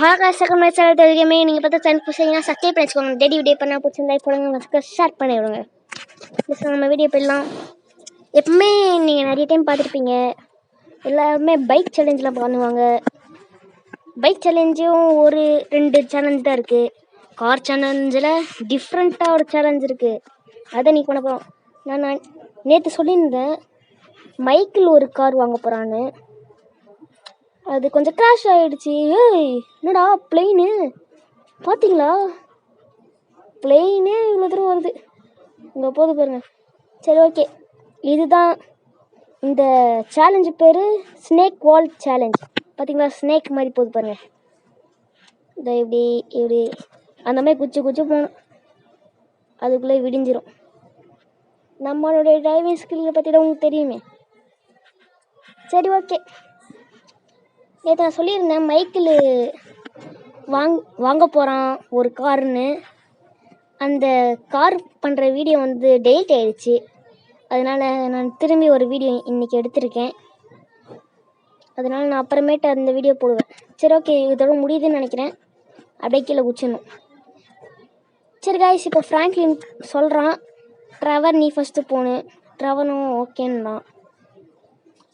Second match தெரியுமே. நீங்கள் பார்த்தா சேனல் பிடிச்சிங்கன்னா சப்ஸ்கிரைப் பண்ணி வச்சுக்கோங்க. டெய்லி வீடியோ பண்ணால் பிடிச்சிருந்தா போடுங்க, ஷேர் பண்ணி விடுங்க. நம்ம வீடியோ போயிடலாம். எப்பவுமே நீங்கள் நிறைய டைம் பார்த்துருப்பீங்க, எல்லாருமே பைக் சேலஞ்செலாம் பண்ணுவாங்க. பைக் சேலஞ்சும் ஒரு 2 சேலஞ்ச் தான் இருக்குது. கார் சேலஞ்சில் டிஃப்ரெண்ட்டாக ஒரு சேலஞ்ச் இருக்குது, அதை நீ பண்ண போகிறோம். நான் நேற்று சொல்லியிருந்தேன் மைக்கில் ஒரு கார் வாங்க போகிறான்னு. அது கொஞ்சம் கிராஷ் ஆகிடுச்சு. ஏய் என்னடா பிளெயினு பார்த்தீங்களா? பிளெயினே இவ்வளோ தூரம் வருது, இங்கே போது பாருங்க. சரி ஓகே, இதுதான் இந்த சேலஞ்சு பேர் ஸ்னேக் வால் சேலஞ்ச். பார்த்தீங்களா, ஸ்னேக் மாதிரி போகுது பாருங்க. இந்த இப்படி இப்படி அந்த மாதிரி குச்சி போகணும், அதுக்குள்ளே விடிஞ்சிரும். நம்மளுடைய டிரைவிங் ஸ்கில்லை பற்றி தான் உங்களுக்கு தெரியுமே. சரி ஓகே, நேற்று நான் சொல்லியிருந்தேன் மைக்கில் வாங்க போகிறான் ஒரு காருன்னு. அந்த கார் பண்ணுற வீடியோ வந்து டெலிட் ஆகிடுச்சு, அதனால் நான் திரும்பி ஒரு வீடியோ இன்றைக்கி எடுத்திருக்கேன். அதனால் நான் அப்புறமேட்டு அந்த வீடியோ போடுவேன். சரி ஓகே, இதோட முடியுதுன்னு நினைக்கிறேன். அப்படியே கீழே குச்சிடணும். சரி காய்ஸ், இப்போ ஃப்ராங்க்லின் சொல்கிறான் ட்ரெவர் நீ ஃபஸ்ட்டு போகணும். ட்ரெவரும் ஓகேன்னு தான்.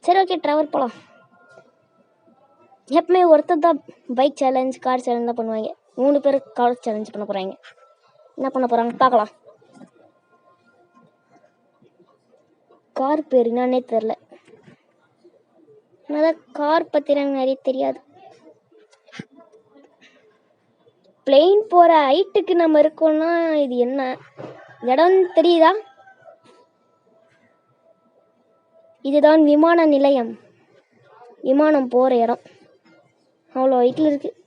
சரி ஓகே, ட்ரெவர் போகலாம். எப்பவுமே ஒருத்தர் தான் பைக் சேலஞ்ச் கார் சேலஞ்ச் தான் பண்ணுவாங்க. 3 பேர் கார் சேலஞ்ச் பண்ண போகிறாங்க. என்ன பண்ண போகிறாங்க பார்க்கலாம். கார் பேர் என்னன்னே தெரில, அதனால் கார் பற்றி எனக்கு நிறைய தெரியாது. பிளெயின் போகிற ஹைட்டுக்கு நம்ம இருக்கோம்னா இது என்ன இடம்னு தெரியுதா? இதுதான் விமான நிலையம், விமானம் போகிற இடம். அவ்வளோ ஹைட்டில் இருக்குது.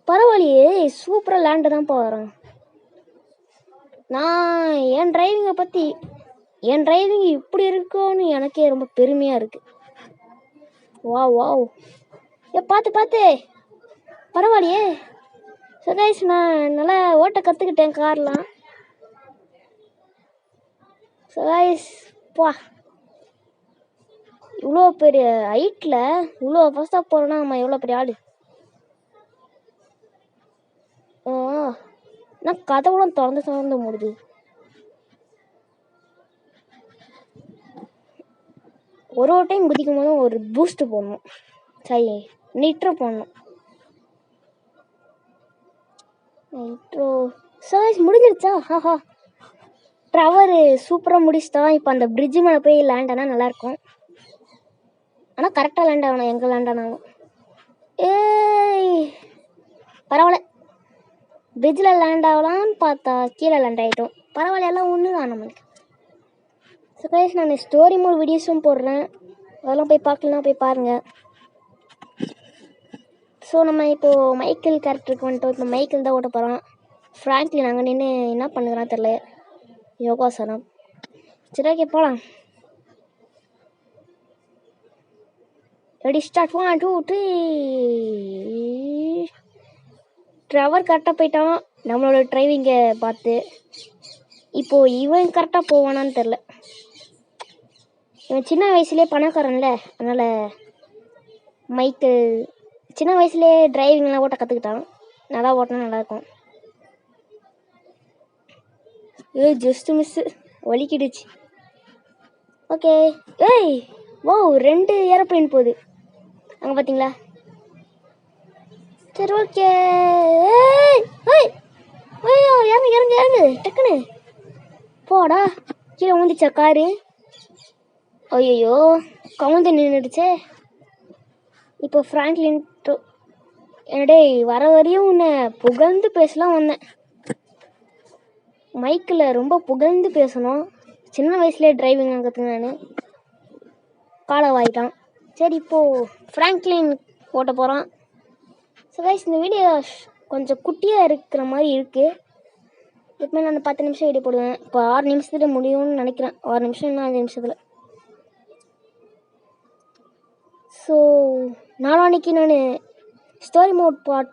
பரவாயில்லையே, சூப்பராக லேண்டு தான் போகிறோம். நான் என் டிரைவிங் இப்படி இருக்குன்னு எனக்கே ரொம்ப பெருமையாக இருக்குது. வாவ் பார்த்து பரவாயில்லையே. ஸோ கைஸ், நான் நல்லா ஓட்ட கற்றுக்கிட்டேன் கார்லாம். ஸோ கைஸ், இவ்வளோ பெரிய ஹைட்டில் இவ்வளோ ஃபஸ்ட்டாக போகிறோன்னா நம்ம எவ்வளோ பெரிய ஆடு. நான் கதவுலாம் திறந்து மூடுது. ஒரு டைம் குதிக்கும் போதும் ஒரு பூஸ்ட் போடணும், சரி நிட்ரோ போடணும். நிட்ரோ சர்வீஸ் முடிஞ்சிடுச்சா? ஆஹா, ட்ரவரு சூப்பராக முடிச்சிட்டான். இப்போ அந்த பிரிட்ஜு மேலே போய் லேண்ட் ஆனால் நல்லாயிருக்கும். ஆனால் கரெக்டாக லேண்ட் ஆகணும், எங்கே லேண்ட் ஆனாலும். பரவாயில்ல, பிரிட்ஜில் லேண்ட் ஆகலான்னு பார்த்தா கீழே லேண்ட் ஆகிட்டோம். பரவாயில்ல, எல்லாம் ஒன்று தான் நம்மளுக்கு. ஸோ கைஸ், நான் ஸ்டோரி மோட் வீடியோஸும் போடுறேன், அதெல்லாம் போய் பார்க்கலாம், போய் பாருங்கள். ஸோ நம்ம இப்போது மைக்கேல் கேரக்டருக்கு வந்துட்டோம். இப்போ மைக்கேல் தான் ஓட்ட போகிறான். ஃப்ராங்க்லின் அங்கே நின்று என்ன பண்ணுறான்னு தெரில, யோகாசனம். சரி ஓகே, போகலாம். Ready start, 1 2 3. ட்ரெவர் கரெக்டாக போயிட்டான் நம்மளோட டிரைவிங்கை பார்த்து. இப்போது இவன் கரெக்டாக போவானான்னு தெரில. இவன் சின்ன வயசுலேயே பணக்காரன்ல, அதனால் மைக்கேல் சின்ன வயசுலேயே டிரைவிங்லாம் ஓட்ட கற்றுக்கிட்டான். நல்லா ஓட்டினா நல்லாயிருக்கும். Just miss, வலிக்கிடுச்சு. ஓகே, வா 2 ஏரோப்ளைன் போகுது அங்கே பார்த்தீங்களா? சரி ஓகே, இறங்கு டக்குன்னு போடா. கீழே ஊந்துச்சா காரு? ஐயோ, கவுந்து நின்றுடுச்சே. இப்போ ஃப்ராங்க்லின் என்னடே வர வரையும் உன்னை புகழ்ந்து பேசலாம் வந்தேன். மைக்கில் ரொம்ப புகழ்ந்து பேசணும். சின்ன வயசுலேயே டிரைவிங் கற்றுக்கினான்னு காலவாயிட்டான். சரி, இப்போது ஃப்ராங்க்லின் ஓட்ட போகிறான். ஸோ கைஸ், இந்த வீடியோ கொஞ்சம் குட்டியாக இருக்கிற மாதிரி இருக்குது. எப்பவுமே நான் 10 நிமிஷம் வீடியோ போடுவேன். இப்போ 6 நிமிஷத்தில் முடியும்னு நினைக்கிறேன். 6 நிமிஷம் இல்லை 5 நிமிஷத்தில். ஸோ நாளான்னைக்கு நான் story mode part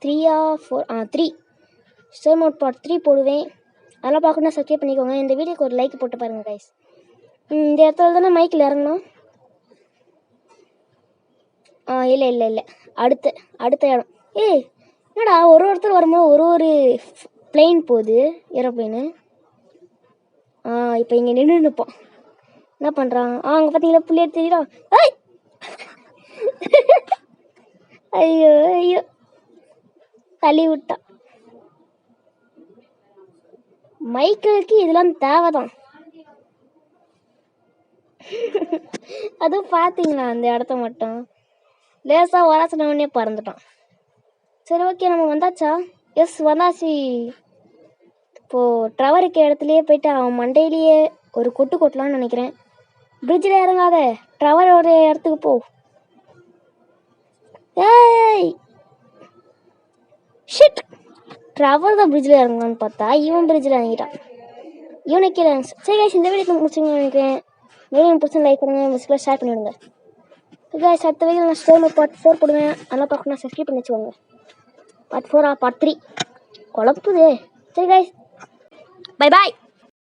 3 story mode part 3 போடுவேன். அதெல்லாம் பார்க்கணுன்னா சப்ஸ்கிரைப் பண்ணிக்கோங்க. இந்த வீடியோக்கு ஒரு லைக் போட்டு பாருங்கள் கைஸ். இந்த இடத்துல தானே மைக்கில் இறங்கணும். இல்லை அடுத்த இடம் ஏய் என்னடா ஒருத்தர் வரும்போது ஒரு பிளெயின் போகுது, ஏரோப்ளைனு. இப்போ இங்கே நின்று நிற்போம். என்ன பண்ணுறான்? அங்கே பார்த்தீங்களா புள்ளி எடுத்துக்கிறான். ஐயோ ஐயோ தள்ளி விட்டான். மைக்கிளுக்கு இதெல்லாம் தேவைதான். அதுவும் பார்த்தீங்களா அந்த இடத்த மட்டும் லேசாக வராசன உடனே பறந்துட்டான். சரி ஓகே, நம்ம வந்தாச்சா? எஸ் வந்தாச்சு. இப்போது ட்ரவருக்கு இடத்துலையே போயிட்டு அவன் மண்டையிலேயே ஒரு கொட்டு கொட்டலான்னு நினைக்கிறேன். பிரிட்ஜில் இறங்காத, ட்ரவரோட இடத்துக்கு போ. ஏய் ஷிட், ட்ரவர் தான் பிரிட்ஜில் இறங்கலான்னு பார்த்தா இவன் பிரிட்ஜில் இறங்கிட்டான். இவனை கீழே. சரி கைஸ், இந்த வீடியோ முடிச்சுங்க நினைக்கிறேன். வீடியோ பிடிச்ச லைக் பண்ணுங்கள், மிஸ்கில் ஷேர் பண்ணிவிடுங்க. கைஸ் அடுத்த வீடியோ நான் ஸ்டோர் பார்ட் 4 போடுவேன். அதெல்லாம் பார்க்கணும், சப்ஸ்கிரைப் பண்ணி வச்சுக்கோங்க. Part 4 part 3 குழப்புதே. சரி கைஸ், பை பாய்.